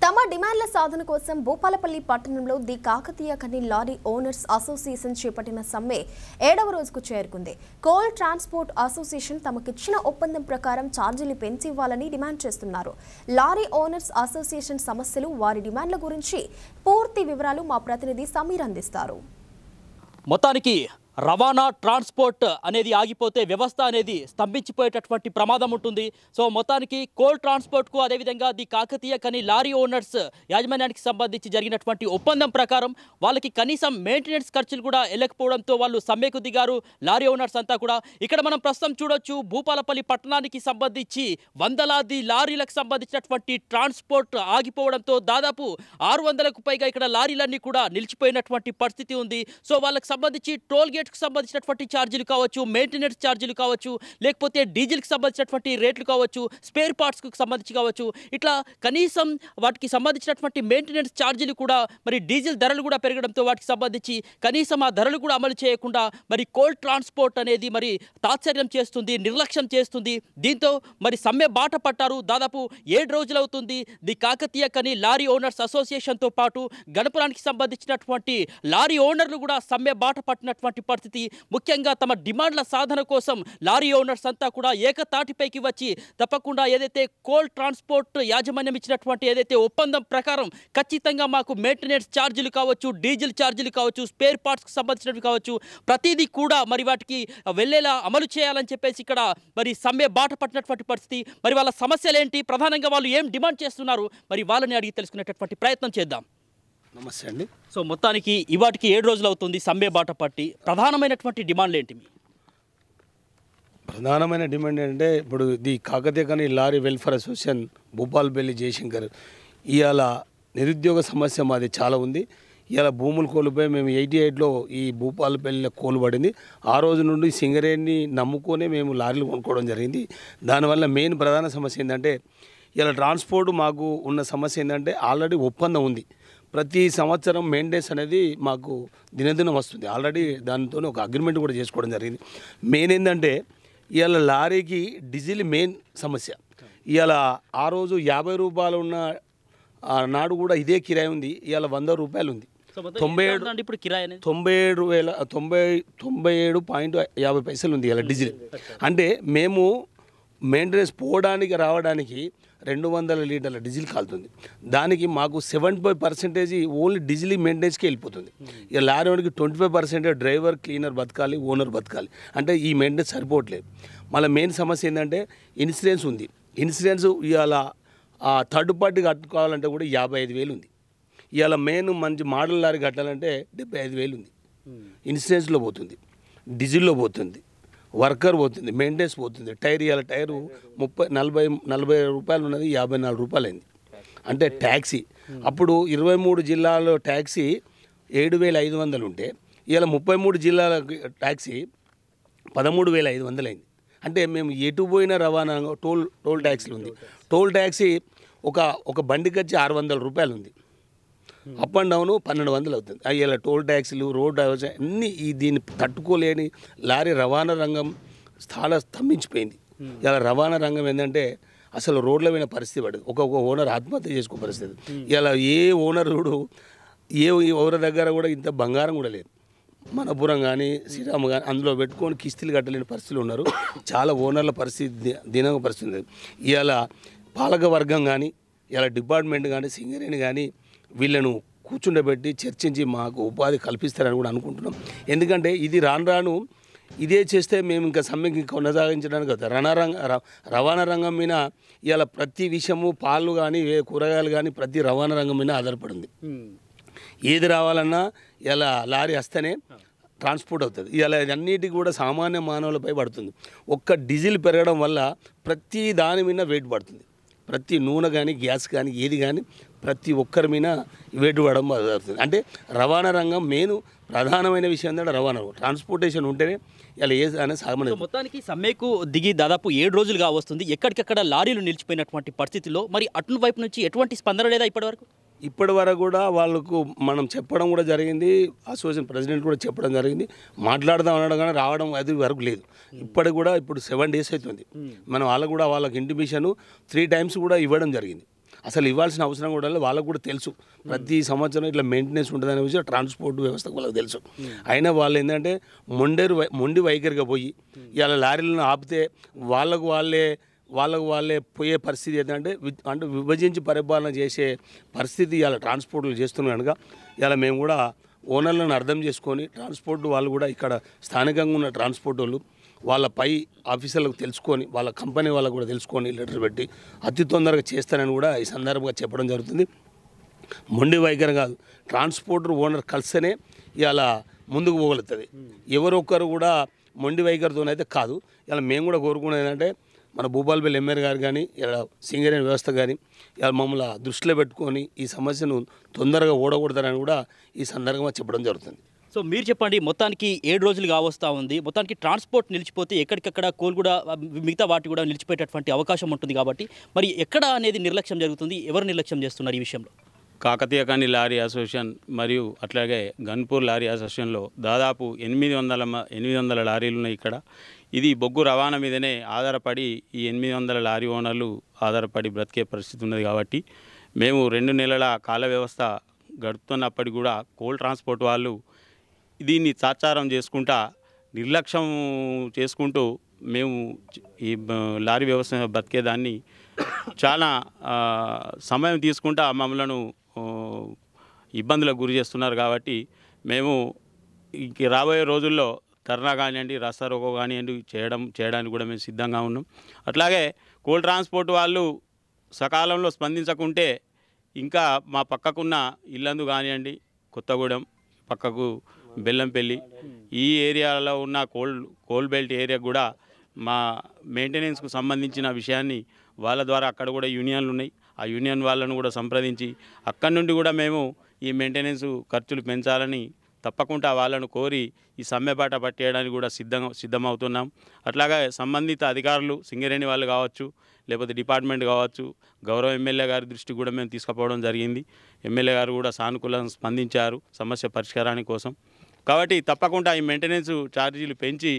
తమ డిమాండ్ల సాధన కోసం భూపాలపల్లి పట్టణంలో ది కాకతీయ కని లారీ ఓనర్స్ అసోసియేషన్ చేపట్టిన సమ్మె 7వ రోజుకు చేరుకుంది. కోల్ ట్రాన్స్పోర్ట్ అసోసియేషన్ తమకిచ్చిన ఒప్పందం ప్రకారం ఛార్జీలు పెంచి ఇవ్వాలని డిమాండ్ చేస్తున్నారు. లారీ ఓనర్స్ అసోసియేషన్ సమస్యలు, వారి డిమాండ్ల గురించి పూర్తి వివరాలు మా ప్రతినిధి సమీర్ అందిస్తారు. మొత్తానికి రవాణా ట్రాన్స్పోర్ట్ అనేది ఆగిపోతే వ్యవస్థ అనేది స్తంభించిపోయేటటువంటి ప్రమాదం ఉంటుంది. సో మొత్తానికి కోల్ ట్రాన్స్పోర్ట్కు అదేవిధంగా ది కాకతీయ కని లారీ ఓనర్స్ యాజమాన్యానికి సంబంధించి జరిగినటువంటి ఒప్పందం ప్రకారం వాళ్ళకి కనీసం మెయింటెనెన్స్ ఖర్చులు కూడా వెళ్ళకపోవడంతో వాళ్ళు సమ్మెకు దిగారు. లారీ ఓనర్స్ అంతా కూడా ఇక్కడ మనం ప్రస్తుతం చూడొచ్చు. భూపాలపల్లి పట్టణానికి సంబంధించి వందలాది లారీలకు సంబంధించినటువంటి ట్రాన్స్పోర్ట్ ఆగిపోవడంతో దాదాపు 600కు పైగా ఇక్కడ లారీలన్నీ కూడా నిలిచిపోయినటువంటి పరిస్థితి ఉంది. సో వాళ్ళకి సంబంధించి టోల్ గేట్ సంబంధించినటువంటి ఛార్జీలు కావచ్చు, మెయింటెనెన్స్ ఛార్జీలు కావచ్చు, లేకపోతే డీజిల్కి సంబంధించినటువంటి రేట్లు కావచ్చు, స్పేర్ పార్ట్స్కు సంబంధించి కావచ్చు, ఇట్లా కనీసం వాటికి సంబంధించినటువంటి మెయింటెనెన్స్ ఛార్జీలు కూడా మరి డీజిల్ ధరలు కూడా పెరగడంతో వాటికి సంబంధించి కనీసం ఆ ధరలు కూడా అమలు చేయకుండా మరి కోల్ ట్రాన్స్పోర్ట్ అనేది మరి తాత్సర్యం చేస్తుంది, నిర్లక్ష్యం చేస్తుంది. దీంతో మరి సమ్మె బాట పట్టారు. దాదాపు 7 రోజులు అవుతుంది. ది కాకతీయ కని లారీ ఓనర్స్ అసోసియేషన్తో పాటు గణపురానికి సంబంధించినటువంటి లారీ ఓనర్లు కూడా సమ్మె బాట పట్టినటువంటి పరిస్థితి. ముఖ్యంగా తమ డిమాండ్ల సాధన కోసం లారీ ఓనర్స్ అంతా కూడా ఏకతాటిపైకి వచ్చి తప్పకుండా ఏదైతే కోల్ ట్రాన్స్పోర్ట్ యాజమాన్యం ఇచ్చినటువంటి ఏదైతే ఒప్పందం ప్రకారం ఖచ్చితంగా మాకు మెయింటెనెన్స్ ఛార్జీలు కావచ్చు, డీజిల్ ఛార్జీలు కావచ్చు, స్పేర్ పార్ట్స్కి సంబంధించినవి కావచ్చు, ప్రతిదీ కూడా మరి వాటికి వెళ్ళేలా అమలు చేయాలని చెప్పేసి ఇక్కడ మరి సమ్మె బాట పట్టినటువంటి పరిస్థితి. మరి వాళ్ళ సమస్యలు ఏంటి, ప్రధానంగా వాళ్ళు ఏం డిమాండ్ చేస్తున్నారు, మరి వాళ్ళని అడిగి తెలుసుకునేటటువంటి ప్రయత్నం చేద్దాం. నమస్తే అండి. సో మొత్తానికి ఇవాటికి 7 రోజులు అవుతుంది సమ్మె బాట పట్టి. ప్రధానమైనటువంటి డిమాండ్లు ఏంటి? ప్రధానమైన డిమాండ్ ఏంటంటే ఇప్పుడు ది కాకతీయ కని lorry welfare association Bhupalpally Jayashankar ఇవాళ నిరుద్యోగ సమస్య మాది చాలా ఉంది. ఇవాళ భూములు కోల్పోయి మేము 88లో ఈ భూపాలపల్లిలో కోలుబడింది. ఆ రోజు నుండి సింగరేణిని నమ్ముకొని మేము లారీలు కొనుక్కోవడం జరిగింది. దానివల్ల మెయిన్ ప్రధాన సమస్య ఏంటంటే ఇలా ట్రాన్స్పోర్ట్ మాకు ఉన్న సమస్య ఏంటంటే ఆల్రెడీ ఒప్పందం ఉంది. ప్రతి సంవత్సరం మెయింటెనెన్స్ అనేది మాకు దినదినం వస్తుంది. ఆల్రెడీ దానితో ఒక అగ్రిమెంట్ కూడా చేసుకోవడం జరిగింది. మెయిన్ ఏంటంటే ఇవాళ లారీకి డీజిల్ మెయిన్ సమస్య. ఇవాళ ఆ రోజు 50 రూపాయలు ఉన్న నాడు కూడా ఇదే కిరాయి ఉంది. ఇవాళ 100 రూపాయలు ఉంది. 97.50 ఉంది ఇవాళ డీజిల్. అంటే మేము మెయింటెనెన్స్ పోవడానికి రావడానికి 200 లీటర్ల డీజిల్ కాలుతుంది. దానికి మాకు 75% ఓన్లీ డీజిల్ మెయింటెనెన్స్కి వెళ్ళిపోతుంది. ఇక లారీ వాడికి 25% డ్రైవర్, క్లీనర్ బతకాలి, ఓనర్ బతకాలి. అంటే ఈ మెయింటెనెన్స్ సరిపోవట్లేదు. మళ్ళీ మెయిన్ సమస్య ఏంటంటే ఇన్సూరెన్స్ ఉంది. ఇన్సూరెన్స్ ఇవాళ థర్డ్ పార్టీ కట్టుకోవాలంటే కూడా 55,000 ఉంది. ఇవాళ మెయిన్ మంచి మోడల్ లారీ కట్టాలంటే 75,000 ఉంది. ఇన్సూరెన్స్లో పోతుంది, డీజిల్లో పోతుంది, వర్కర్ పోతుంది, మెయింటెనెన్స్ పోతుంది. టైర్ ఇవాళ టైరు 40 రూపాయలు ఉన్నది 54 రూపాయలు అయింది. అంటే ట్యాక్సీ అప్పుడు 23 జిల్లాల్లో ట్యాక్సీ 7,500 ఉంటే ఇవాళ 33 జిల్లాల ట్యాక్సీ 13,500 అయింది. అంటే మేము ఎటు పోయినా రవాణా టోల్ ట్యాక్సీలు ఉంది. టోల్ ట్యాక్సీ ఒక బండికి వచ్చి 600 రూపాయలు ఉంది. అప్ అండ్ డౌన్ 1,200 అవుతుంది. ఇలా టోల్ ట్యాక్సీలు, రోడ్ అన్నీ దీన్ని తట్టుకోలేని లారీ రవాణా రంగం చాలా స్తంభించిపోయింది. ఇలా రవాణా రంగం ఏంటంటే అసలు రోడ్ల మీద పరిస్థితి పడదు. ఒక్కొక్క ఓనర్ ఆత్మహత్య చేసుకో పరిస్థితి. ఇలా ఏ ఓనరుడు ఓనర్ దగ్గర కూడా ఇంత బంగారం కూడా లేదు. మనపురం కానీ శ్రీరామ్ కానీ అందులో పెట్టుకొని కిస్తీలు కట్టలేని పరిస్థితులు ఉన్నారు. చాలా ఓనర్ల పరిస్థితి దినక పరిస్థితి. ఇలా పాలక వర్గం కానీ ఇలా డిపార్ట్మెంట్ కానీ సింగరేణి కానీ వీళ్ళను కూర్చుండబెట్టి చర్చించి మాకు ఉపాధి కల్పిస్తారని కూడా అనుకుంటున్నాం. ఎందుకంటే ఇది రాను ఇదే చేస్తే మేము ఇంకా సమ్మెకి కొనసాగించడానికి అవుతుంది. రవాణా రంగం మీద ఇలా ప్రతి విషయము పాలు కానీ కూరగాయలు కానీ ప్రతి రవాణా రంగం మీద ఆధారపడింది. ఏది రావాలన్నా ఇలా లారీ వస్తేనే ట్రాన్స్పోర్ట్ అవుతుంది. ఇలా అన్నిటికీ కూడా సామాన్య మానవులపై పడుతుంది. ఒక్క డీజిల్ పెరగడం వల్ల ప్రతి దాని మీద వెయిట్ పడుతుంది. ప్రతి నూనె కానీ గ్యాస్ కానీ ఏది కానీ ప్రతి ఒక్కరి మీద వెయిట్ పడడం జరుగుతుంది. అంటే రవాణా రంగం మెయిన్ ప్రధానమైన విషయం ఏంటంటే రవాణా ట్రాన్స్పోర్టేషన్ ఉంటేనే ఇలా ఏ అనేది సామాన్య. మొత్తానికి సమ్మెకు దిగి దాదాపు 7 రోజులుగా వస్తుంది. ఎక్కడికక్కడ లారీలు నిలిచిపోయినటువంటి పరిస్థితిలో మరి అటు వైపు నుంచి ఎటువంటి స్పందన లేదా ఇప్పటివరకు? ఇప్పటి వరకు కూడా వాళ్ళకు మనం చెప్పడం కూడా జరిగింది. అసోసియేషన్ ప్రెసిడెంట్ కూడా చెప్పడం జరిగింది. మాట్లాడదాం అనడం కానీ రావడం అది వరకు లేదు. ఇప్పటికి కూడా ఇప్పుడు 7 days అవుతుంది. మనం వాళ్ళకు ఇంటిమేషన్ 3 times కూడా ఇవ్వడం జరిగింది. అసలు ఇవ్వాల్సిన అవసరం కూడా లేదు. వాళ్ళకు కూడా తెలుసు ప్రతి సంవత్సరం ఇట్లా మెయింటెనెన్స్ ఉంటుందనే విషయం ట్రాన్స్పోర్ట్ వ్యవస్థకు వాళ్ళకి తెలుసు. అయినా వాళ్ళు ఏంటంటే మొండి వైఖరిగా పోయి ఇలా లారీలను ఆపితే వాళ్ళకు వాళ్ళే పోయే పరిస్థితి ఏంటంటే అంటే విభజించి పరిపాలన చేసే పరిస్థితి ఇలా ట్రాన్స్పోర్ట్లు చేస్తున్నాం కనుక ఇలా మేము కూడా ఓనర్లను అర్థం చేసుకొని ట్రాన్స్పోర్ట్ వాళ్ళు కూడా ఇక్కడ స్థానికంగా ఉన్న ట్రాన్స్పోర్ట్ వాళ్ళు వాళ్ళ పై ఆఫీసర్లకు తెలుసుకొని వాళ్ళ కంపెనీ వాళ్ళకు కూడా తెలుసుకొని లెటర్ పెట్టి అతి తొందరగా చేస్తారని కూడా ఈ సందర్భంగా చెప్పడం జరుగుతుంది. మొండి వైఖరి కాదు, ట్రాన్స్పోర్టర్ ఓనర్ కలిస్తేనే ఇలా ముందుకు పోగలుగుతుంది. ఎవరొక్కరు కూడా మొండి వైఖరితోనైతే కాదు. ఇలా మేము కూడా కోరుకునేది ఏంటంటే మన భూపాలపల్లి ఎమ్మెల్యే గారు కానీ ఇలా సింగరేణి వ్యవస్థ కానీ ఇలా మమ్మల్ని దృష్టిలో పెట్టుకొని ఈ సమస్యను తొందరగా ఓడగొడతారని కూడా ఈ సందర్భంగా చెప్పడం జరుగుతుంది. సో మీరు చెప్పండి, మొత్తానికి 7 రోజులు కావస్తూ ఉంది. మొత్తానికి ట్రాన్స్పోర్ట్ నిలిచిపోతే ఎక్కడికక్కడ కోల్ కూడా మిగతా వాటి కూడా నిలిచిపోయేటటువంటి అవకాశం ఉంటుంది కాబట్టి మరి ఎక్కడ అనేది నిర్లక్ష్యం జరుగుతుంది? ఎవరు నిర్లక్ష్యం చేస్తున్నారు ఈ విషయంలో? కాకతీయ ఖని లారీ అసోసియేషన్ మరియు అట్లాగే గన్పూర్ లారీ అసోసియేషన్లో దాదాపు 800 లారీలు ఉన్నాయి ఇక్కడ. ఇది బొగ్గు రవాణా మీదనే ఆధారపడి ఈ 800 లారీ ఓనర్లు ఆధారపడి బ్రతికే పరిస్థితి ఉన్నది కాబట్టి మేము 2 నెలల కాల వ్యవస్థ గడుపుతున్నప్పటికీ కూడా కోల్ ట్రాన్స్పోర్ట్ వాళ్ళు దీన్ని తాత్సారం చేసుకుంటా నిర్లక్ష్యం చేసుకుంటూ మేము ఈ లారీ వ్యవస్థ బతికేదాన్ని చాలా సమయం తీసుకుంటా మమ్మలను ఇబ్బందులకు గురి చేస్తున్నారు కాబట్టి మేము ఇంక రాబోయే రోజుల్లో ధర్నా కానివ్వండి, రాస్తారోకో కానివ్వండి చేయడానికి కూడా మేము సిద్ధంగా ఉన్నాం. అట్లాగే కోల్ ట్రాన్స్పోర్ట్ వాళ్ళు సకాలంలో స్పందించకుంటే ఇంకా మా పక్కకున్న ఇల్లందు కానివ్వండి, కొత్తగూడెం పక్కకు బెల్లంపల్లి ఈ ఏరియాలో ఉన్న కోల్ బెల్ట్ ఏరియా కూడా మా మెయింటెనెన్స్కు సంబంధించిన విషయాన్ని వాళ్ళ ద్వారా అక్కడ కూడా యూనియన్లు ఉన్నాయి. ఆ యూనియన్ వాళ్ళను కూడా సంప్రదించి అక్కడి నుండి కూడా మేము ఈ మెయింటెనెన్స్ ఖర్చులు పెంచాలని తప్పకుండా వాళ్ళను కోరి ఈ సమ్మెబాట పట్టేయడానికి కూడా సిద్ధమవుతున్నాం. అట్లాగే సంబంధిత అధికారులు సింగరేణి వాళ్ళు కావచ్చు, లేకపోతే డిపార్ట్మెంట్ కావచ్చు, గౌరవ ఎమ్మెల్యే గారి దృష్టికి కూడా మేము తీసుకుపోవడం జరిగింది. ఎమ్మెల్యే గారు కూడా సానుకూలంగా స్పందించారు సమస్య పరిష్కారానికి కోసం. కాబట్టి తప్పకుండా ఈ మెయింటెనెన్స్ ఛార్జీలు పెంచి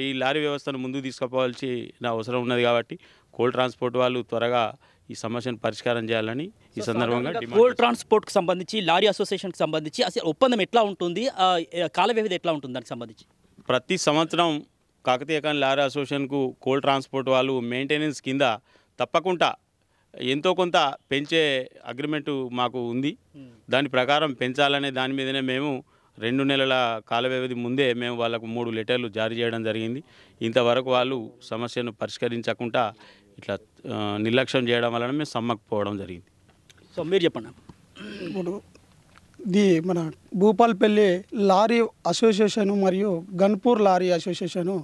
ఈ లారీ వ్యవస్థను ముందుకు తీసుకుపోవాల్సిన అవసరం ఉన్నది కాబట్టి కోల్ ట్రాన్స్పోర్ట్ వాళ్ళు త్వరగా ఈ సమస్యను పరిష్కారం చేయాలని ఈ సందర్భంగా కోల్ ట్రాన్స్పోర్ట్కి సంబంధించి లారీ అసోసియేషన్కి సంబంధించి అసలు ఒప్పందం ఎట్లా ఉంటుంది, కాల వ్యవధి ఎట్లా ఉంటుంది దానికి సంబంధించి? ప్రతి సంవత్సరం Kakatiya Khani lorry అసోసియేషన్కు coal transport వాళ్ళు మెయింటెనెన్స్ కింద తప్పకుండా ఎంతో కొంత పెంచే అగ్రిమెంటు మాకు ఉంది. దాని ప్రకారం పెంచాలనే దాని మీదనే మేము 2 నెలల కాల వ్యవధి ముందే మేము వాళ్ళకు 3 లెటర్లు జారీ చేయడం జరిగింది. ఇంతవరకు వాళ్ళు సమస్యను పరిష్కరించకుండా ఇట్లా నిర్లక్ష్యం చేయడం వలన మేము సమ్మకపోవడం జరిగింది. సో మీరు చెప్పండి. ఇప్పుడు మన భూపాలపల్లి లారీ అసోసియేషను మరియు గన్పూర్ లారీ అసోసియేషను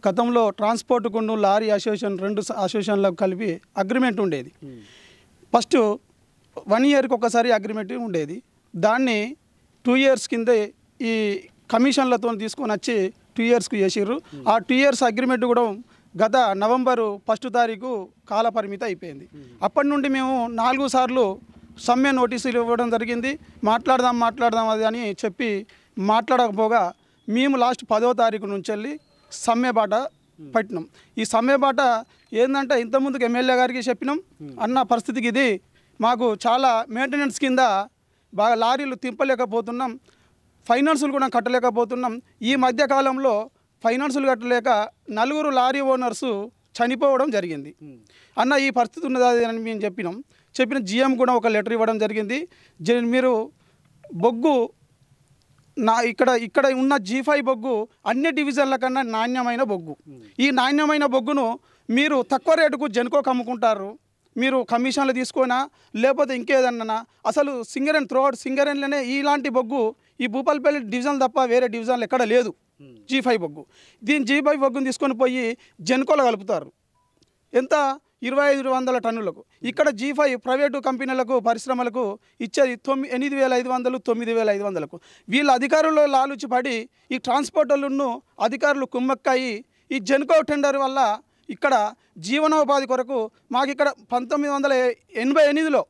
గతంలో ట్రాన్స్పోర్ట్కును లారీ అసోసియేషన్ 2 అసోసియేషన్లకు కలిపి అగ్రిమెంట్ ఉండేది. ఫస్ట్ 1 ఇయర్కి ఒకసారి అగ్రిమెంట్ ఉండేది. దాన్ని 2 ఇయర్స్ కింద ఈ కమిషన్లతో తీసుకొని వచ్చి 2 ఇయర్స్కి చేసిర్రు. ఆ 2 ఇయర్స్ అగ్రిమెంట్ కూడా గత నవంబరు 1 తారీఖు కాల పరిమితి అయిపోయింది. అప్పటి నుండి మేము 4 సార్లు సమ్మె నోటీసులు ఇవ్వడం జరిగింది. మాట్లాడదాం అది అని చెప్పి మాట్లాడకపోగా మేము లాస్ట్ 10వ తారీఖు నుంచి వెళ్ళి సమ్మె బాట పట్టినాం. ఈ సమ్మె బాట ఏంటంటే ఇంతకుముందుకు ఎమ్మెల్యే గారికి చెప్పినాం, అన్న పరిస్థితికి ఇది మాకు చాలా మెయింటెనెన్స్ కింద బాగా లారీలు తింపలేకపోతున్నాం, ఫైనాన్సులు కూడా కట్టలేకపోతున్నాం. ఈ మధ్యకాలంలో ఫైనాన్సులు కట్టలేక 4 లారీ ఓనర్సు చనిపోవడం జరిగింది. అన్న ఈ పరిస్థితి ఉన్నది అని మేము చెప్పిన జిఎం కూడా ఒక లెటర్ ఇవ్వడం జరిగింది. మీరు బొగ్గు ఇక్కడ ఉన్న G5 బొగ్గు అన్ని డివిజన్ల కన్నా నాణ్యమైన బొగ్గు. ఈ నాణ్యమైన బొగ్గును మీరు తక్కువ రేటుకు జెన్కోకి అమ్ముకుంటారు. మీరు కమిషన్లు తీసుకున్నా లేకపోతే ఇంకేదన్నా అసలు సింగరేణిలోనే ఇలాంటి బొగ్గు ఈ భూపాలపల్లి డివిజన్ తప్ప వేరే డివిజన్లు ఎక్కడ లేదు. G5 బొగ్గు G5 బొగ్గును తీసుకొని పోయి జెన్కోలో కలుపుతారు. ఎంత 2500 టన్నులకు. ఇక్కడ G5 ప్రైవేటు కంపెనీలకు పరిశ్రమలకు ఇచ్చేది 8500 9500కు. వీళ్ళ అధికారులు లాలుచి పడి ఈ ట్రాన్స్పోర్టర్లను అధికారులు కుమ్మక్కయి ఈ జెన్కో టెండర్ వల్ల ఇక్కడ జీవనోపాధి కొరకు మాకు ఇక్కడ 1988లో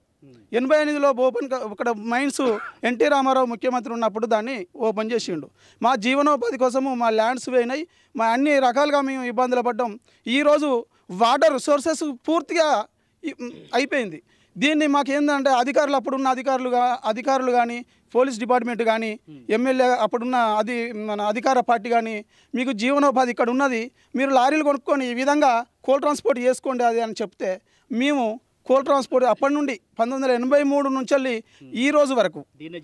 ఇక్కడ మైన్స్ ఎన్టీ రామారావు ముఖ్యమంత్రి ఉన్నప్పుడు దాన్ని ఓపెన్ చేసిండు. మా జీవనోపాధి కోసము మా ల్యాండ్స్ పోయినాయి, మా అన్ని రకాలుగా మేము ఇబ్బందులు పడ్డాం. ఈరోజు వాటర్ సోర్సెస్ పూర్తిగా అయిపోయింది. దీన్ని మాకేందంటే అధికారులు అప్పుడున్న అధికారులు కానీ పోలీస్ డిపార్ట్మెంట్ కానీ ఎమ్మెల్యే అప్పుడున్న మన అధికార పార్టీ కానీ మీకు జీవనోపాధి ఇక్కడ ఉన్నది, మీరు లారీలు కొనుక్కొని ఈ విధంగా కోల్ ట్రాన్స్పోర్ట్ చేసుకోండి అది అని చెప్తే మేము కోల్ ట్రాన్స్పోర్ట్ అప్పటి నుండి 1983 నుంచి వెళ్ళి ఈ రోజు వరకు దీన్ని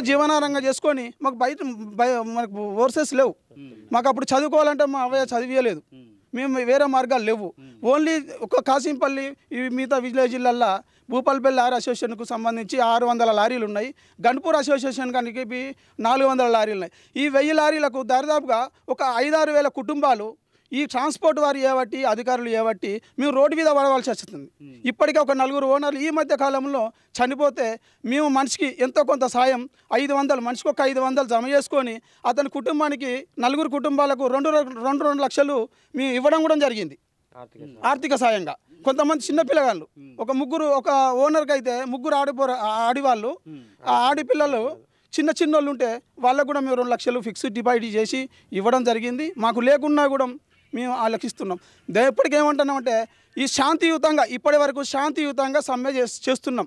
జీవనాధారంగా చేసుకొని మాకు మనకు వర్సెస్ లేవు. మాకు అప్పుడు చదువుకోవాలంటే మా అవయ్య చదివియలేదు, మేము వేరే మార్గాలు లేవు. ఓన్లీ ఒక కాసింపల్లి ఈ మిగతా విలేజ్లల్లో భూపాలపల్లి లారీ అసోసియేషన్కు సంబంధించి 600 లారీలు ఉన్నాయి. గన్పూర్ అసోసియేషన్ కానీ 400 లారీలు ఉన్నాయి. ఈ 1000 లారీలకు దాదాపుగా ఒక 5-6 వేల కుటుంబాలు ఈ ట్రాన్స్పోర్ట్ వారు ఏవట్టి అధికారులు ఏవట్టి మేము రోడ్డు మీద పడవలసి వస్తుంది. ఇప్పటికే ఒక 4 ఓనర్లు ఈ మధ్య కాలంలో చనిపోతే మేము మనిషికి ఎంతో కొంత సాయం 500 మనిషికి ఒక 500 జమ చేసుకొని అతని కుటుంబానికి 4 కుటుంబాలకు 2 లక్షలు మేము ఇవ్వడం కూడా జరిగింది ఆర్థిక సాయంగా. కొంతమంది చిన్న పిల్లగాళ్ళు ఒక ఓనర్కి అయితే 3 ఆడివాళ్ళు, ఆ ఆడిపిల్లలు చిన్నోళ్ళు ఉంటే వాళ్ళకు కూడా మేము 2 లక్షలు ఫిక్స్డ్ డిపాజిట్ చేసి ఇవ్వడం జరిగింది. మాకు లేకున్నా కూడా మేము ఆలోచిస్తున్నాం. ఎప్పటికేమంటున్నామంటే ఈ శాంతియుతంగా ఇప్పటి వరకు శాంతియుతంగా సమ్మె చేస్తున్నాం.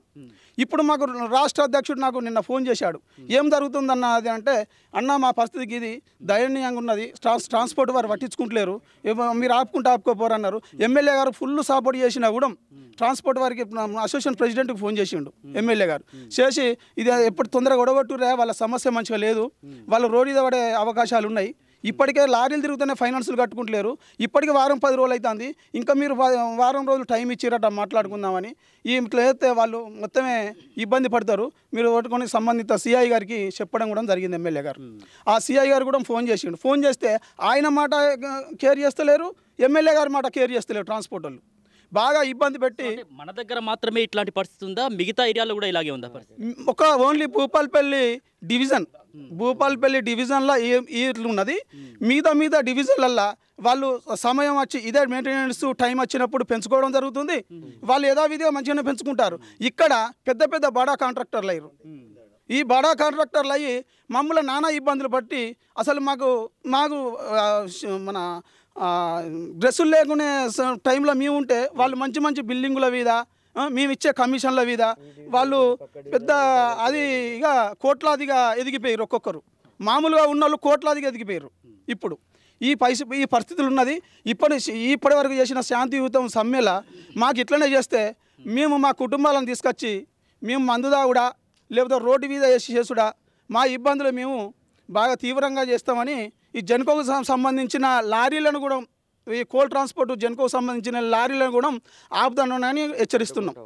ఇప్పుడు మాకు రాష్ట్ర అధ్యక్షుడు నాకు నిన్న ఫోన్ చేశాడు, ఏం జరుగుతుందన్న అది అంటే, అన్న మా పరిస్థితికి ఇది దయనీయంగా ఉన్నది, ట్రాన్స్పోర్ట్ వారు పట్టించుకుంటలేరు, మీరు ఆపుకోపోరన్నారు. ఎమ్మెల్యే గారు ఫుల్ సపోర్ట్ చేసినా కూడా ట్రాన్స్పోర్ట్ వారికి అసోసియేషన్ ప్రెసిడెంట్కి ఫోన్ చేసిండు ఎమ్మెల్యే గారు. చేసి ఇది ఎప్పుడు తొందరగా గొడవట్టురే, వాళ్ళ సమస్య మంచిగా లేదు, వాళ్ళు రోడ్డు మీద పడే అవకాశాలు ఉన్నాయి, ఇప్పటికే లారీలు తిరుగుతూనే ఫైనాన్సులు కట్టుకుంటలేరు, ఇప్పటికే 10 రోజులు అవుతుంది, ఇంకా మీరు 10 రోజులు టైం ఇచ్చిరట మాట్లాడుకుందామని. ఇట్లా అయితే వాళ్ళు మొత్తమే ఇబ్బంది పడతారు, మీరు పట్టుకొని సంబంధిత సిఐ గారికి చెప్పడం కూడా జరిగింది ఎమ్మెల్యే గారు. ఆ సిఐ గారు కూడా ఫోన్ చేసిండు. ఫోన్ చేస్తే ఆయన మాట కేర్ చేస్తలేరు, ఎమ్మెల్యే గారి మాట కేర్ చేస్తలేరు. ట్రాన్స్పోర్ట్ వాళ్ళు బాగా ఇబ్బంది పెట్టి, మన దగ్గర మాత్రమే ఇట్లాంటి పరిస్థితి ఉందా, మిగతా ఏరియాలో కూడా ఇలాగే ఉందా పరిస్థితి? ఒక ఓన్లీ భూపాలపల్లి డివిజన్లో ఇట్లా ఉన్నది. మిగతా డివిజన్లల్లో వాళ్ళు సమయం వచ్చి ఇదే మెయింటెనెన్స్ టైం వచ్చినప్పుడు పెంచుకోవడం జరుగుతుంది. వాళ్ళు యథావిధిగా మంచిగానే పెంచుకుంటారు. ఇక్కడ పెద్ద బడా కాంట్రాక్టర్లు అయ్యారు. ఈ బడా కాంట్రాక్టర్లు అయ్యి మమ్మల్ని నానా ఇబ్బందులు పట్టి అసలు మాకు మన డ్రెస్సులు లేకునే టైంలో మేము ఉంటే వాళ్ళు మంచి బిల్డింగుల మీద మేము ఇచ్చే కమిషన్ల మీద వాళ్ళు పెద్ద అది ఇక కోట్లాదిగా ఎదిగిపోయారు. ఒక్కొక్కరు మామూలుగా ఉన్న వాళ్ళు కోట్లాదిగా ఎదిగిపోయారు. ఇప్పుడు ఈ పరిస్థితులు ఉన్నది. ఇప్పటి వరకు చేసిన శాంతియుతం సమ్మెల మాకు ఇట్లనే చేస్తే మేము మా కుటుంబాలను తీసుకొచ్చి మేము మందుదాగుడా లేకపోతే రోడ్డు మీద చేసుడా మా ఇబ్బందులు మేము బాగా తీవ్రంగా చేస్తామని ఈ జెన్కోకు సంబంధించిన లారీలను కూడా, ఈ కోల్ ట్రాన్స్పోర్ట్ జెన్కోకు సంబంధించిన లారీలను కూడా ఆపుతానని హెచ్చరిస్తున్నాం.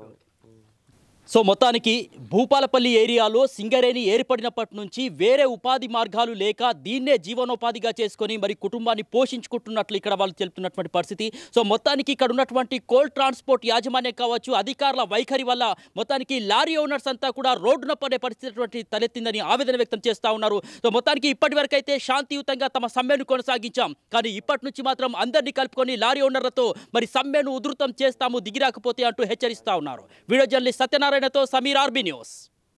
సో మొత్తానికి భూపాలపల్లి ఏరియాలో సింగరేణి ఏర్పడినప్పటి నుంచి వేరే ఉపాధి మార్గాలు లేక దీన్నే జీవనోపాధిగా చేసుకొని మరి కుటుంబాన్ని పోషించుకుంటున్నట్లు ఇక్కడ వాళ్ళు తెలుపుతున్నటువంటి పరిస్థితి. సో మొత్తానికి ఇక్కడ ఉన్నటువంటి కోల్ ట్రాన్స్పోర్ట్ యాజమాన్యం కావచ్చు, అధికారుల వైఖరి వల్ల మొత్తానికి లారీ ఓనర్స్ అంతా కూడా రోడ్డున పడే పరిస్థితి తలెత్తిందని ఆవేదన వ్యక్తం చేస్తూ ఉన్నారు. సో మొత్తానికి ఇప్పటి వరకు అయితే శాంతియుతంగా తమ సమ్మెను కొనసాగించాం, కానీ ఇప్పటి నుంచి మాత్రం అందరినీ కలుపుకొని లారీ ఓనర్లతో మరి సమ్మెను ఉధృతం చేస్తాము దిగిరాకపోతే అంటూ హెచ్చరిస్తూ ఉన్నారు. వీడియో జర్నలిస్ట్ సత్యనారాయణతో సమీర్, ఆర్బీ న్యూస్.